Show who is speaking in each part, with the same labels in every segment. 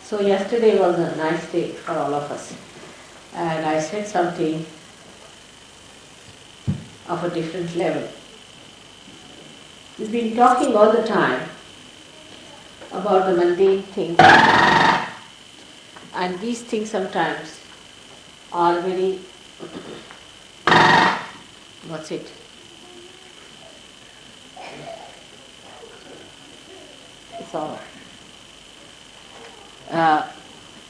Speaker 1: So yesterday was a nice day for all of us, and I said something of a different level. We've been talking all the time about the mundane things, and these things sometimes are very, what's it? It's all right.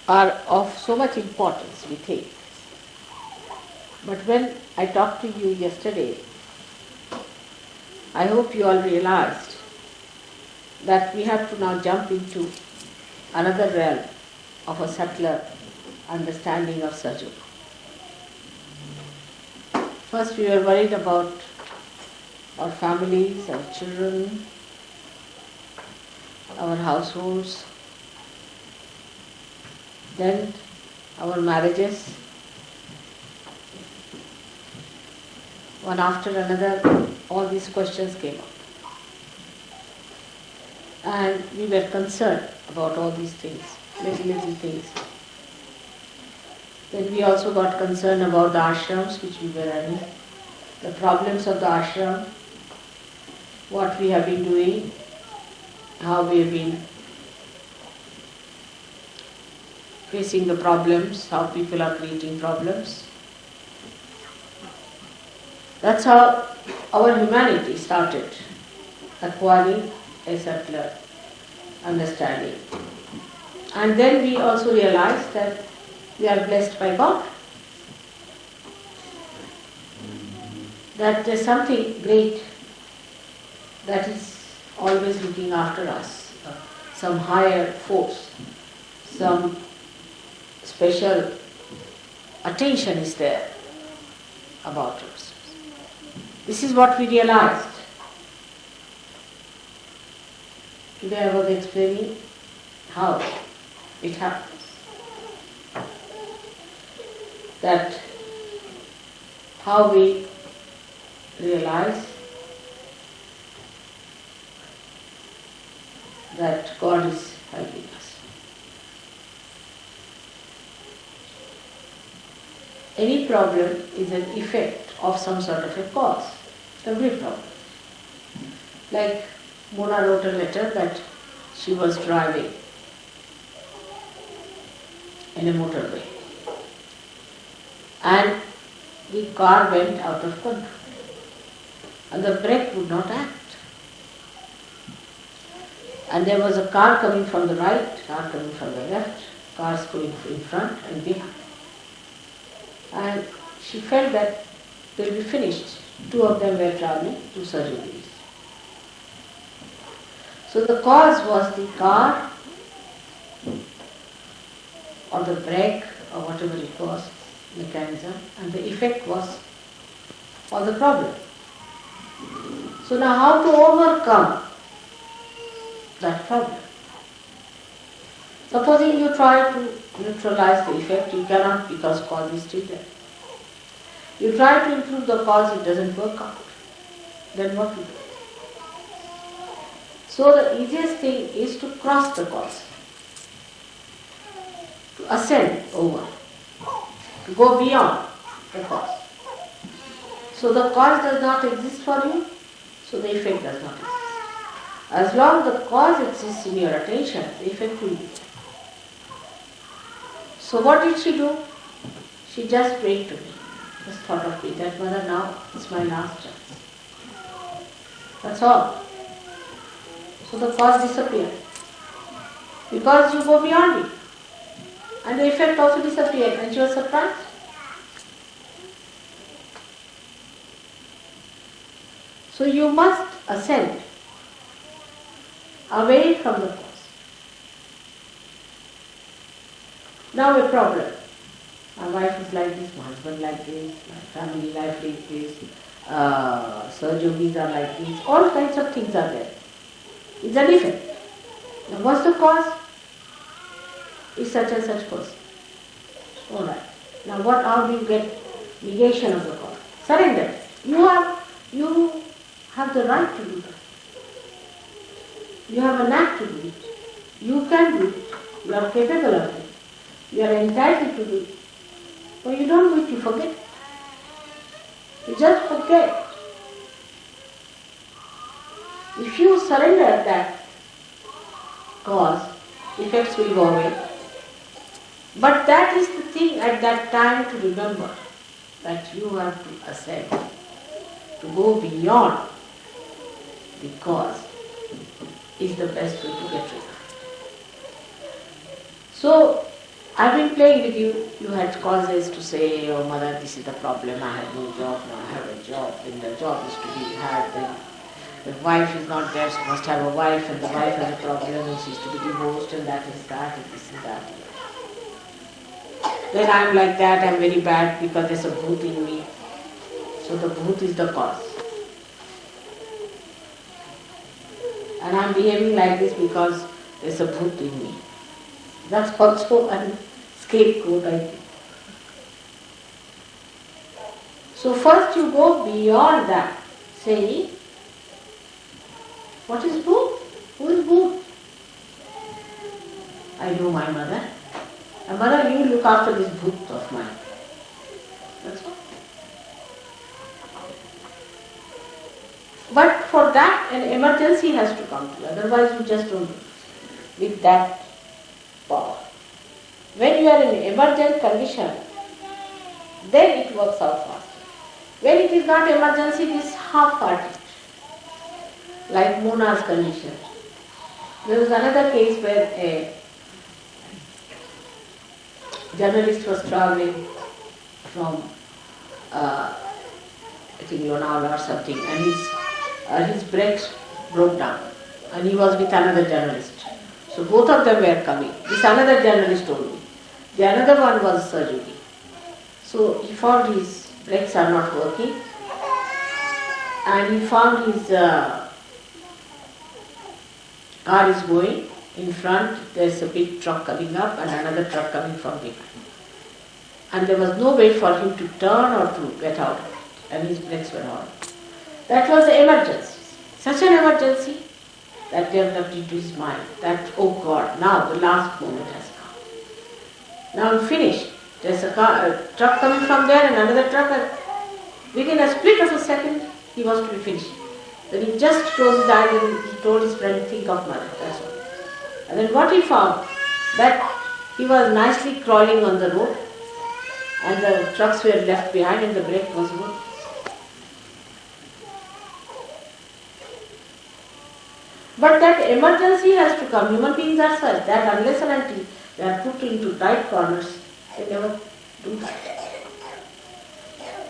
Speaker 1: Are of so much importance, we think. But when I talked to you yesterday, I hope you all realized that we have to now jump into another realm of a subtler understanding of Sajog. First we were worried about our families, our children, our households, then our marriages. One after another, all these questions came up. And we were concerned about all these things, little things. Then we also got concerned about the ashrams which we were running, the problems of the ashram, what we have been doing, how we have been facing the problems, how people are creating problems. That's how our humanity started acquiring a subtler understanding. And then we also realized that we are blessed by God. That there's something great that is always looking after us, some higher force, some special attention is there about us. This is what we realized. Today I was explaining how it happens. That how we realize that God is helping us. Any problem is an effect of some sort of a cause. Every problem. Like Mona wrote a letter that she was driving in a motorway and the car went out of control and the brake would not act. And there was a car coming from the right, car coming from the left, cars going in front and behind. And she felt that they'll be finished. Two of them were traveling to surgeries. So the cause was the car or the brake or whatever it was, mechanism, and the effect was for the problem. So now how to overcome that problem? Supposing you try to neutralize the effect, you cannot because cause is still there. You try to improve the cause, it doesn't work out. Then what do you do? So the easiest thing is to cross the cause, to ascend over, to go beyond the cause. So the cause does not exist for you, so the effect does not exist. As long as the cause exists in your attention, the effect will be there. So what did she do? She just prayed to me. Just thought of me, that Mother, now it's my last chance. That's all. So the cause disappeared. Because you go beyond it. And the effect also disappeared and she was surprised. So you must ascend away from the cause. Now a problem. My wife is like this, my husband like this, my family life like this, surgeries are like this, all kinds of things are there. It's an effect. Now what's the cause? Is such and such person. Alright. Now how do you get negation of the cause? Surrender. You have the right to do that. You have a knack to do it. You can do it. You are capable of it. You are entitled to do it. But you don't do it, you forget. You just forget. If you surrender that cause, effects will go away. But that is the thing at that time to remember, that you have to ascend, to go beyond the cause is the best way to get rid of it. So, I've been playing with you. You had causes to say, oh mother, this is the problem, I have no job, now I have a job, then the job is to be had, then the wife is not there, she must have a wife, and the wife has a problem, and she is to be divorced, and that is that, and this is that. Then I'm like that, I'm very bad because there's a bhoot in me. So the bhoot is the cause. And I'm behaving like this because there's a bhoot in me. That's also a scapegoat, I think. So first you go beyond that, saying, what is bhoot? Who is bhoot? I know my mother. And mother, you look after this bhoot of mine. That's all. But for that, an emergency has to come to you. Otherwise, you just don't do it with that power. When you are in emergent condition, then it works out faster. When it is not emergency, it is half-hearted. Like Mona's condition. There was another case where a journalist was travelling from, I think Lonavala or something, and his brakes broke down, and he was with another journalist. So both of them were coming. This another journalist told me. The another one was surgery. So he found his brakes are not working, and he found his car is going. In front there is a big truck coming up and another truck coming from behind. And there was no way for him to turn or to get out of it. And his brakes were on. That was the emergency. Such an emergency that developed into his mind that, oh God, now the last moment has come. Now I'm finished. There's a truck coming from there and another truck. And within a split of a second, he was to be finished. Then he just closed his eyes and he told his friend, think of mother, that's all. And then what he found, that he was nicely crawling on the road and the trucks were left behind and the brake was good. But that emergency has to come. Human beings are such that unless and until they are put into tight corners, they never do that.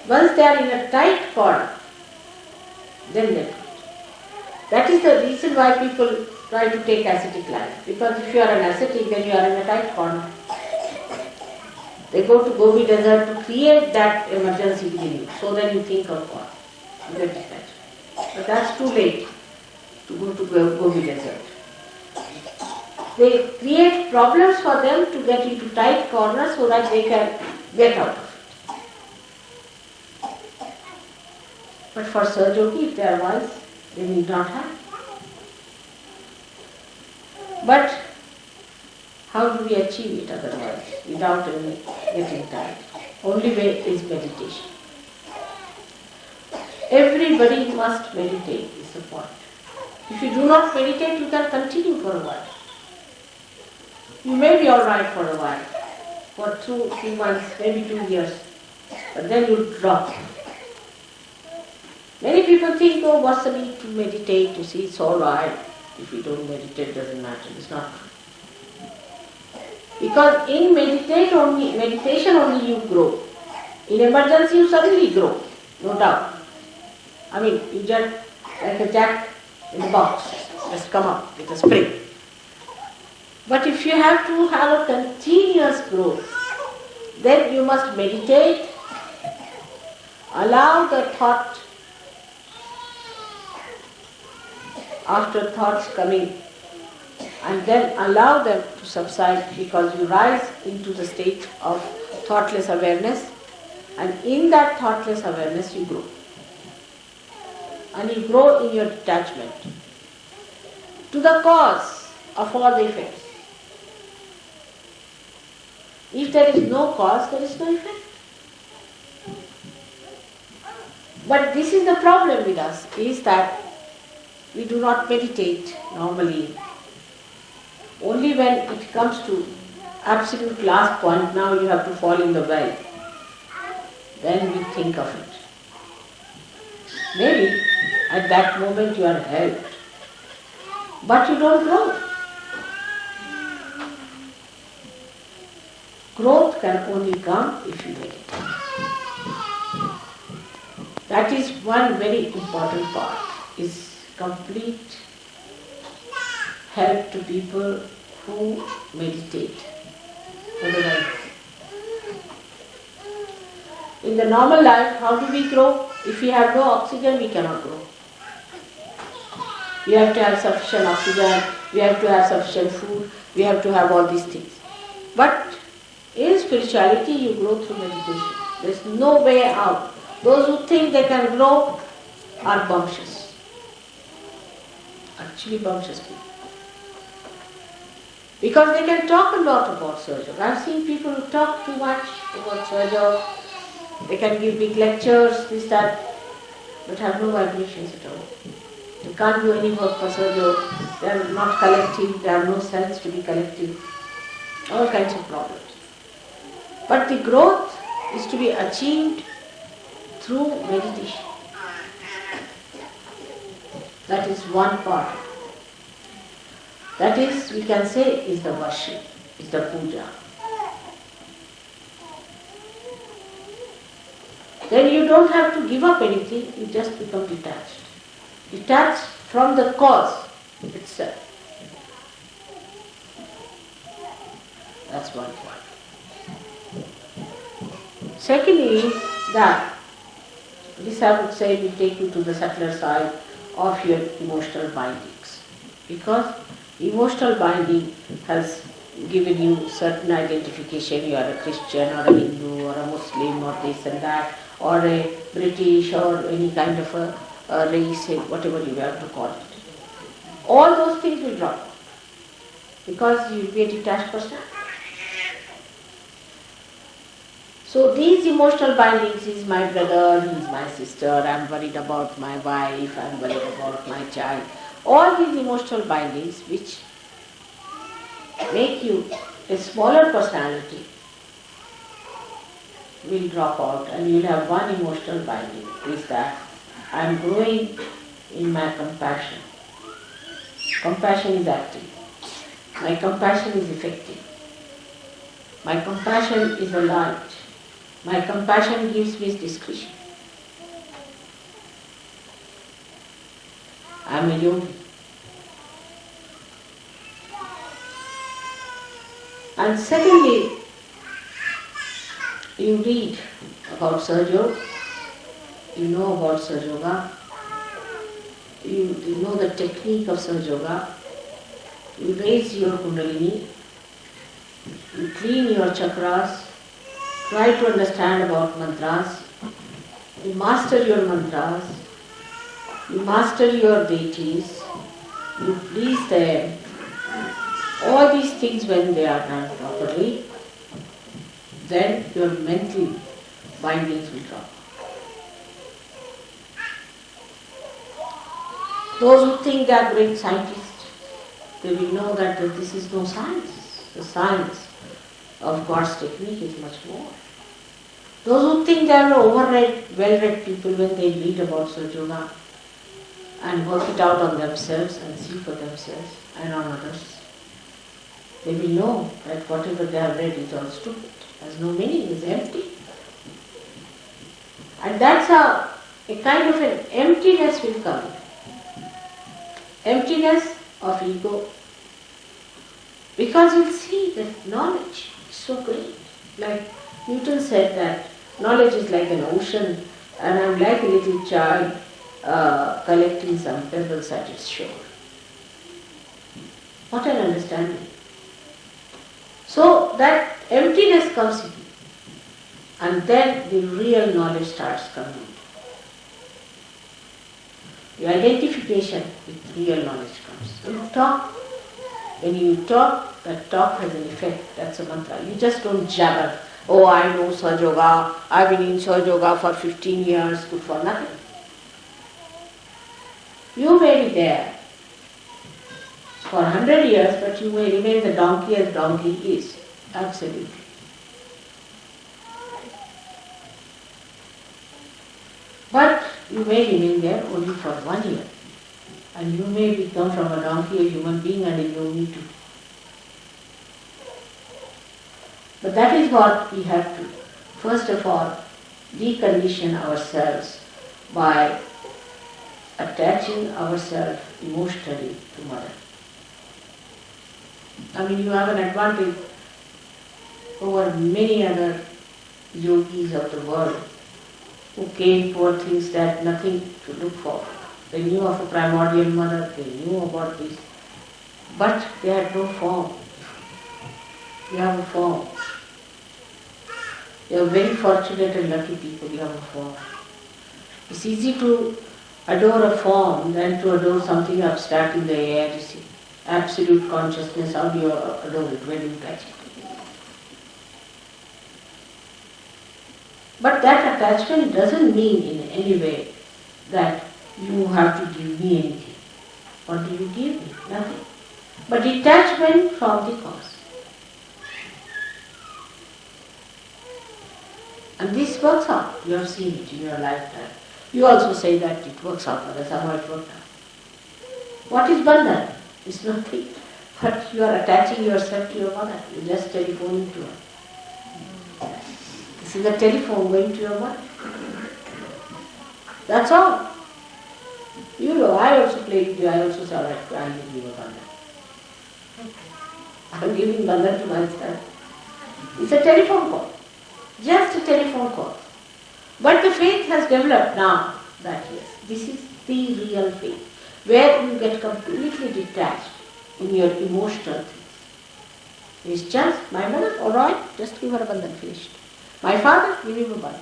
Speaker 1: Once they are in a tight corner, then they do it. That is the reason why people try to take ascetic life. Because if you are an ascetic, then you are in a tight corner. They go to Gobi desert to create that emergency within you. So then you think of God. You get detached. But that's too late to go to Gobi desert. They create problems for them to get into tight corners so that they can get out of it. But for Sahajogi, if they are wise, they need not have. But how do we achieve it otherwise, without any getting tired? Only way is meditation. Everybody must meditate, is the point. If you do not meditate, you can continue for a while. You may be alright for a while, for 2 months, maybe 2 years, but then you drop. Many people think, oh, what's the need to meditate? You see, it's alright. If you don't meditate, it doesn't matter. It's not true. Because in meditation only you grow. In emergency you suddenly grow, no doubt. I mean, you just like a jack in the box, just come up with a spring. But if you have to have a continuous growth, then you must meditate, allow the thought, after thoughts coming, and then allow them to subside, because you rise into the state of thoughtless awareness, and in that thoughtless awareness you grow. And you grow in your detachment to the cause of all the effects. If there is no cause, there is no effect. But this is the problem with us, is that we do not meditate normally. Only when it comes to absolute last point, now you have to fall in the well, then we think of it. Maybe at that moment you are helped, but you don't grow. Growth can only come if you meditate. That is one very important part, is complete help to people who meditate. Otherwise, in the normal life, how do we grow? If we have no oxygen, we cannot grow. We have to have sufficient oxygen, we have to have sufficient food, we have to have all these things. But in spirituality, you grow through meditation. There is no way out. Those who think they can grow are bumptious. Actually bumptious people. Because they can talk a lot about Sahaja. I have seen people who talk too much about Sahaja. They can give big lectures, this, that, but have no vibrations at all. They can't do any work for Sahaja. They are not collective, they have no sense to be collective. All kinds of problems. But the growth is to be achieved through meditation. That is one part. That is, we can say, is the worship, is the púdža. Then you don't have to give up anything, you just become detached. Detached from the cause itself. That's one point. Secondly is that, this I would say will take you to the subtler side of your emotional bindings. Because emotional binding has given you certain identification, you are a Christian or a Hindu or a Muslim or this and that, or a British or any kind of a race, whatever you have to call it. All those things will drop because you will be a detached person. So these emotional bindings is my brother, he is my sister, I am worried about my wife, I am worried about my child. All these emotional bindings which make you a smaller personality will drop out and you will have one emotional binding, is that I am growing in my compassion. Compassion is active. My compassion is effective. My compassion is a light. My compassion gives me discretion. I am a yogi. And secondly, you read about Sahaja, you know about Sahaja Yoga, you know the technique of Sahaja Yoga, you raise your kundalini, you clean your chakras, try to understand about mantras, you master your mantras, you master your deities, you please them. All these things when they are done properly, then your mental bindings will drop. Those who think they are great scientists, they will know that this is no science. The science of God's technique is much more. Those who think they are overread, well-read people when they read about Sahaja Yoga and work it out on themselves and see for themselves and on others, they will know that whatever they have read is all stupid, has no meaning, is empty. And that's how a kind of an emptiness will come. Emptiness of ego. Because you'll see that knowledge is so great. Like Newton said that knowledge is like an ocean and I'm like a little child collecting some pebbles at its shore. What an understanding. So that emptiness comes in and then the real knowledge starts coming. The identification with real knowledge comes. You talk When you talk, that talk has an effect. That's a mantra. You just don't jabber. Oh, I know Sahaja Yoga. I've been in Sahaja Yoga for 15 years. Good for nothing. You may be there for 100 years, but you may remain the donkey as donkey is. Absolutely. But you may remain there only for 1 year. And you may become from a donkey a human being and a yogi too. But that is what we have to, first of all, decondition ourselves by attaching ourselves emotionally to Mother. I mean, you have an advantage over many other yogis of the world who came for things that nothing to look for. They knew of a primordial mother, they knew about this, but they had no form. You have a form. You are very fortunate and lucky people, you have a form. It's easy to adore a form than to adore something abstract in the air, you see. Absolute consciousness, how do you adore it? Where do you touch it? But that attachment doesn't mean in any way that you have to give me anything. What do you give me? Nothing. But detachment from the cause. And this works out. You have seen it in your lifetime. You also say that it works out, but somehow it worked out. What is bandhan? It's nothing. But you are attaching yourself to your mother. You just telephoning to her. This is a telephone going to your mother. That's all. You know, I also play with you. I also say, all right, I will give a bandhan. I'm giving bandhan to myself. It's a telephone call. Just a telephone call. But the faith has developed now that yes, this is the real faith, where you get completely detached in your emotional things. It's just, my mother, all right, just give her a bandhan, finished. My father, give him a bandhan.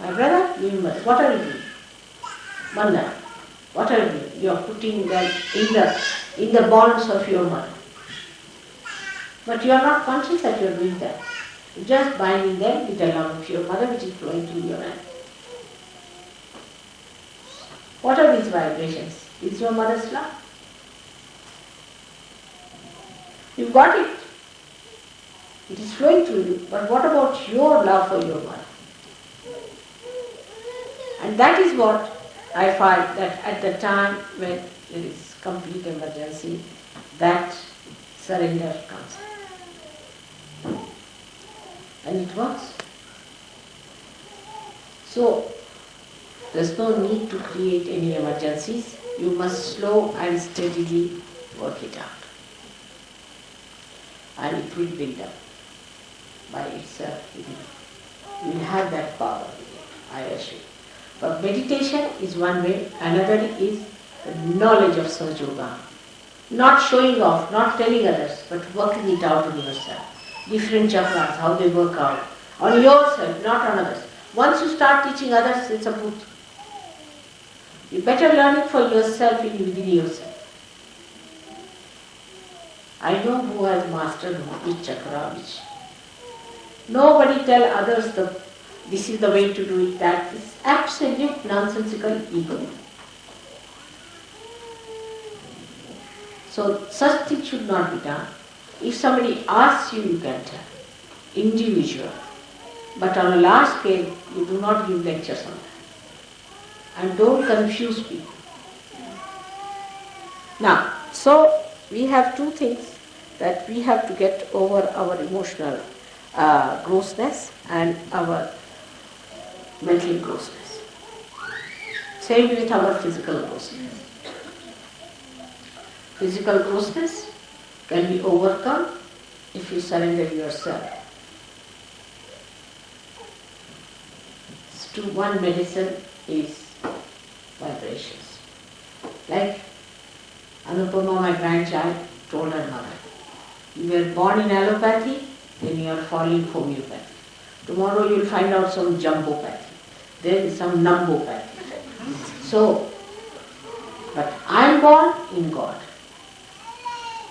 Speaker 1: My brother, give him a bandhan. What are you doing? Bandhan. What are you doing? You are putting that in the bonds of your mother. But you are not conscious that you are doing that. You are just binding them with the love of your mother which is flowing through your hand. What are these vibrations? It's your mother's love. You've got it. It is flowing through you. But what about your love for your mother? And that is what I find that at the time when there is complete emergency, that surrender comes. And it works. So, there's no need to create any emergencies. You must slow and steadily work it out. And it will build up by itself within you. You will have that power within, I assure you. But meditation is one way, another is the knowledge of Sahaja Yoga. Not showing off, not telling others, but working it out on yourself. Different chakras, how they work out. On yourself, not on others. Once you start teaching others, it's a bhoot. You better learn it for yourself within yourself. I know who has mastered which chakra, which. Nobody tell others this is the way to do it, that is absolute nonsensical ego. So such things should not be done. If somebody asks you, you can tell. Individual. But on a large scale, you do not give lectures on that. And don't confuse people. Now, so we have two things that we have to get over our emotional grossness and our mental grossness. Same with our physical grossness. Physical grossness can be overcome if you surrender yourself to one medicine is vibrations. Like Anupama, my grandchild, told her mother, you were born in allopathy, then you are following homeopathy. Tomorrow you will find out some jumbopathy, then some numbopathy. So, but I am born in God.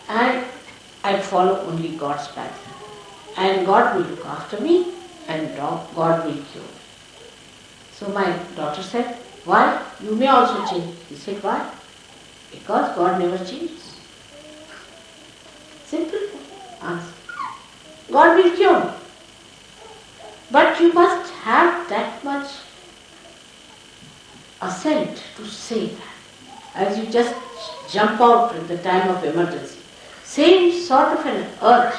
Speaker 1: And I follow only God's path. And God will look after me and God will cure me. So my daughter said, why? You may also change. He said, why? Because God never changes. Simple answer. God will cure me. But you must have that much assent to say that. As you just jump out at the time of emergency. Same sort of an urge,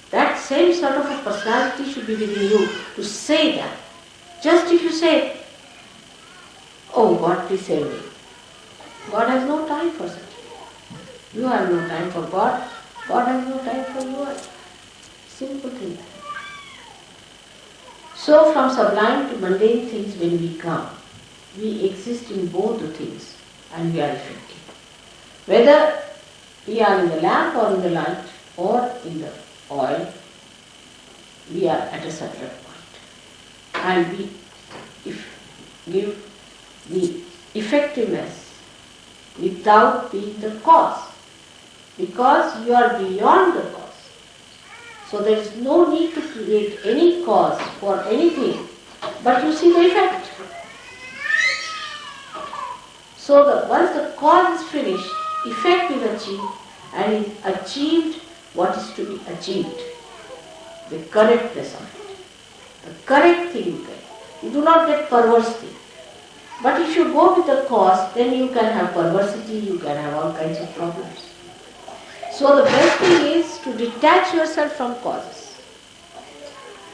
Speaker 1: that same sort of a personality should be within you to say that. Just if you say, oh God, please save me. God has no time for such. You have no time for God. God has no time for you. Simple thing. So from sublime to mundane things when we come, we exist in both the things and we are effective. Whether we are in the lamp or in the light or in the oil, we are at a certain point. And we give the effectiveness without being the cause. Because you are beyond the cause. So there is no need to create any cause for anything, but you see the effect. So once the cause is finished, effect is achieved, and is achieved what is to be achieved. The correctness of it. The correct thing you get. You do not get perverse thing. But if you go with the cause, then you can have perversity, you can have all kinds of problems. So the best thing is to detach yourself from causes.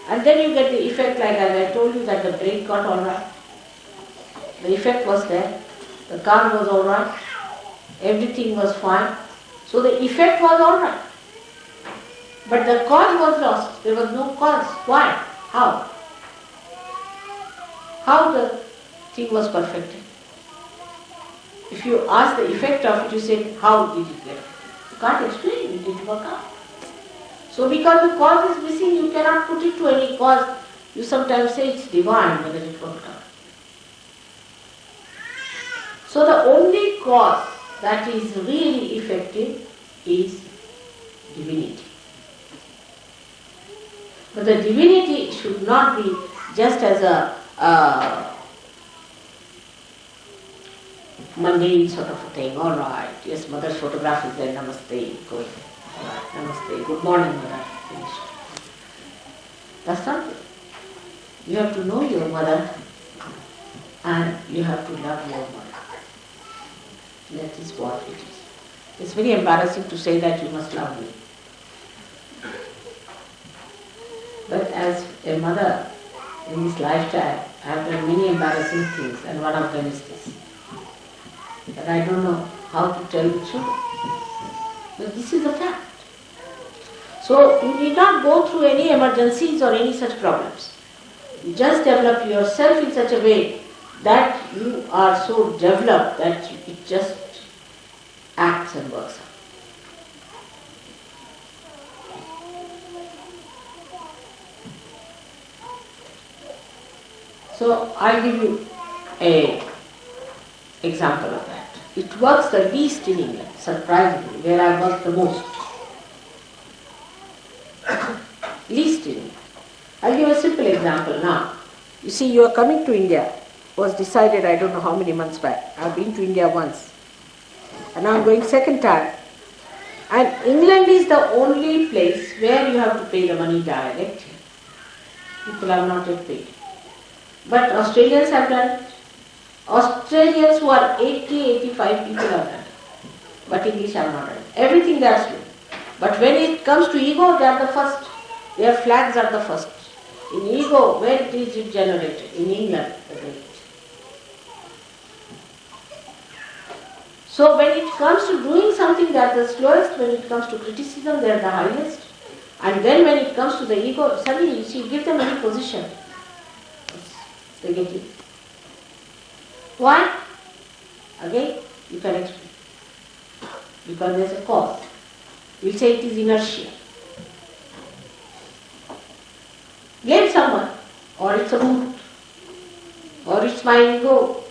Speaker 1: And then you get the effect, like as I told you, that the brake got all right. The effect was there. The car was all right. Everything was fine. So the effect was all right. But the cause was lost. There was no cause. Why? How? How the thing was perfected? If you ask the effect of it, you say, how did it get? You can't explain, it didn't work out. So because the cause is missing, you cannot put it to any cause. You sometimes say it's divine, whether it worked out. So the only cause that is really effective is divinity. But the divinity should not be just as a mundane sort of a thing. All right, yes, mother's photograph is there, namaste, going. All right, namaste, good morning, mother, finished. That's not it. You have to know your mother and you have to love your mother. That is what it is. It's very embarrassing to say that you must love me. But as a mother in this lifetime, I have done many embarrassing things, and one of them is this. But I don't know how to tell the children. But this is a fact. So you need not go through any emergencies or any such problems. You just develop yourself in such a way that you are so developed that it just acts and works out. So I'll give you an example of that. It works the least in England, surprisingly, where I work the most. Least in England. I'll give a simple example now. You see, you are coming to India. Was decided I don't know how many months back. I've been to India once. And now I'm going second time. And England is the only place where you have to pay the money direct. People have not yet paid. But Australians have done it. Australians who are 80, 85 people have done it. But English have not done it. Everything they are slow. But when it comes to ego, they are the first. Their flags are the first. In ego, where is it generated? In England. So when it comes to doing something, they are the slowest. When it comes to criticism, they are the highest. And then when it comes to the ego, suddenly you see, give them any position. They get it. Why? Again, you can explain. Because there is a cause. We'll say it is inertia. Blame someone, or it's a root, or it's my ego,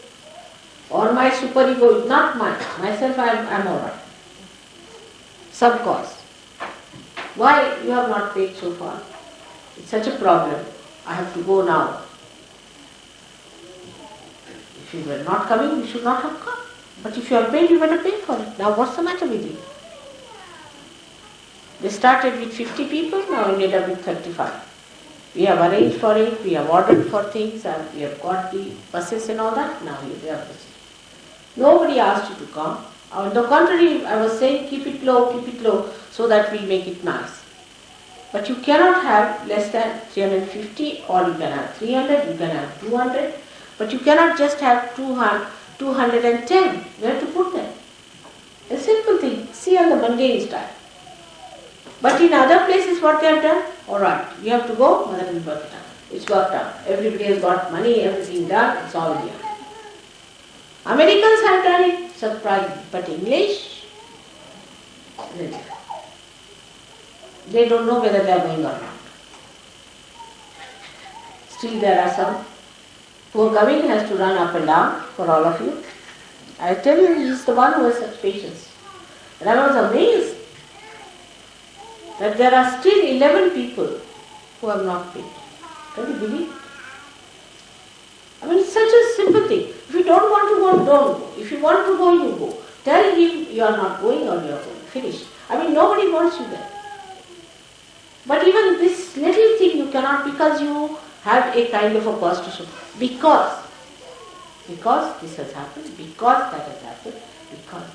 Speaker 1: or my superego. Not mine. Myself, I'm alright. Some cause. Why you have not paid so far? It's such a problem. I have to go now. If you were not coming, you should not have come. But if you have paid, you better pay for it. Now what's the matter with you? They started with 50 people, now ended up with 35. We have arranged for it, we have ordered for things, and we have got the buses and all that. Now we are busy. Nobody asked you to come. On the contrary, I was saying keep it low, so that we'll make it nice. But you cannot have less than 350, or you can have 300, you can have 200, but you cannot just have 210. Where to put them? A simple thing. See on the mundane style. But in other places what they have done? Alright, you have to go, mother will work it out. It's worked out. Everybody has got money, everything done, it's all here. Americans have done it, surprising. But English, they don't know whether they are going or not. Still there are some. Poor Gavin has to run up and down for all of you. I tell you, he is the one who has such patience. And I was amazed that there are still 11 people who have not paid. Can you believe? I mean, it's such a simple thing. If you don't want to go, don't go. If you want to go, you go. Tell him you are not going or you are going. Finish. I mean, nobody wants you there. But even this little thing you cannot, because you have a kind of a position. Because this has happened, because that has happened, because.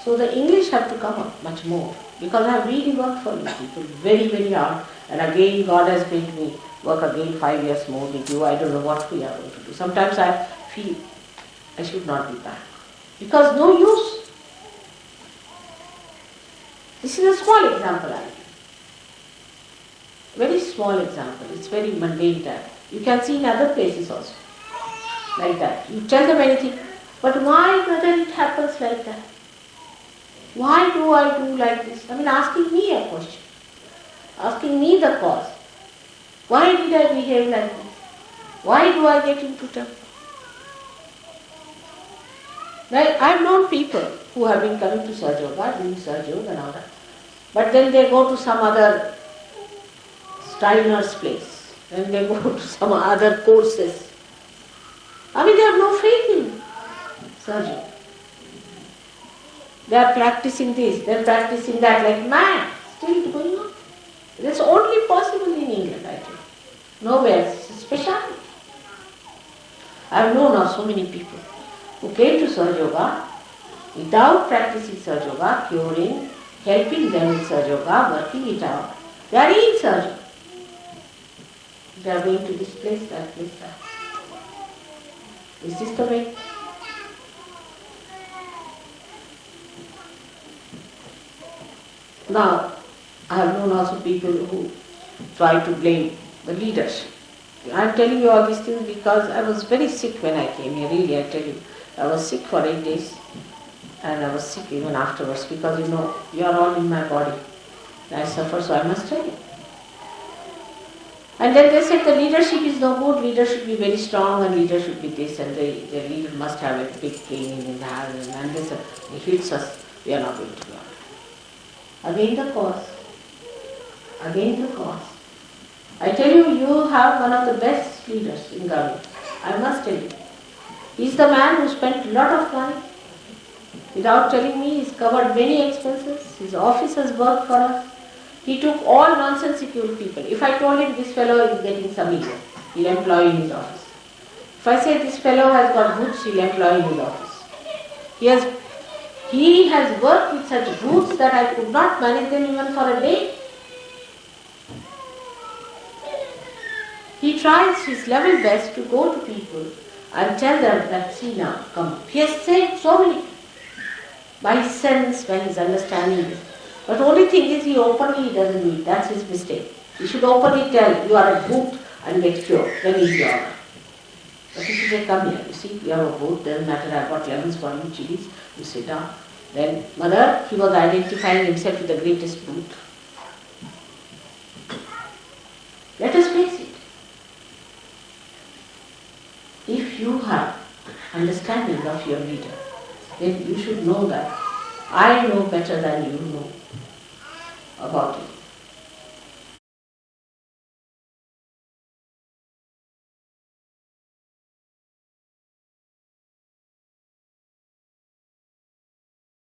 Speaker 1: So the English have to come up much more, because I have really worked for you people very, very hard, and again God has made me work again 5 years more with you. I don't know what we are going to do. Sometimes I feel I should not be back, because no use. This is a small example I give. Very small example. It's very mundane type. You can see in other places also, like that. You tell them anything, but why, brother, it happens like that? Why do I do like this? I mean, asking me a question, asking me the cause. Why did I behave like this? Why do I get into trouble? Well, I've known people who have been coming to Surge Yoga, doing Surge Yoga and all that, but then they go to some other Steiner's place, then they go to some other courses. I mean, they have no faith in Surge Yoga. They are practicing this, they are practicing that like mad, still going on. That's only possible in England, I think. Nowhere, it's a speciality. I have known of so many people who came to Surge Yoga without practicing Surge Yoga, curing, helping them with Surge Yoga, working it out. They are in Surge Yoga. They are going to this place, that place, that. Is this the way? Now, I have known also people who try to blame the leadership. I am telling you all these things because I was very sick when I came here, really, I tell you. I was sick for 8 days and I was sick even afterwards because, you are all in my body. I suffer, so I must tell you. And then they said the leadership is no good, leader should be very strong and leader should be this and the leader must have a big cane in the hand and this, he hits us, we are not going to be honest. Again the cause. Again the cause. I tell you, you have one of the best leaders in Gavi. I must tell you. He is the man who spent a lot of money. Without telling me, he's covered many expenses. His office has worked for us. He took all nonsensical people. If I told him this fellow is getting some ego, he'll employ in his office. If I say this fellow has got goods, he'll employ in his office. He has worked with such goods that I could not manage them even for a day. He tries his level best to go to people and tell them that, see now, come. He has saved so many by his sense, by his understanding. But the only thing is he openly doesn't do it. That's his mistake. He should openly tell, you are a boot and get cured. Then he'll be alright. But he should say, come here, you see, you have a boot, doesn't matter, I've got lemons for you, chilies, you sit down. Then, mother, he was identifying himself with the greatest boot. Let us face it. If you have understanding of your leader, then you should know that I know better than you know about it.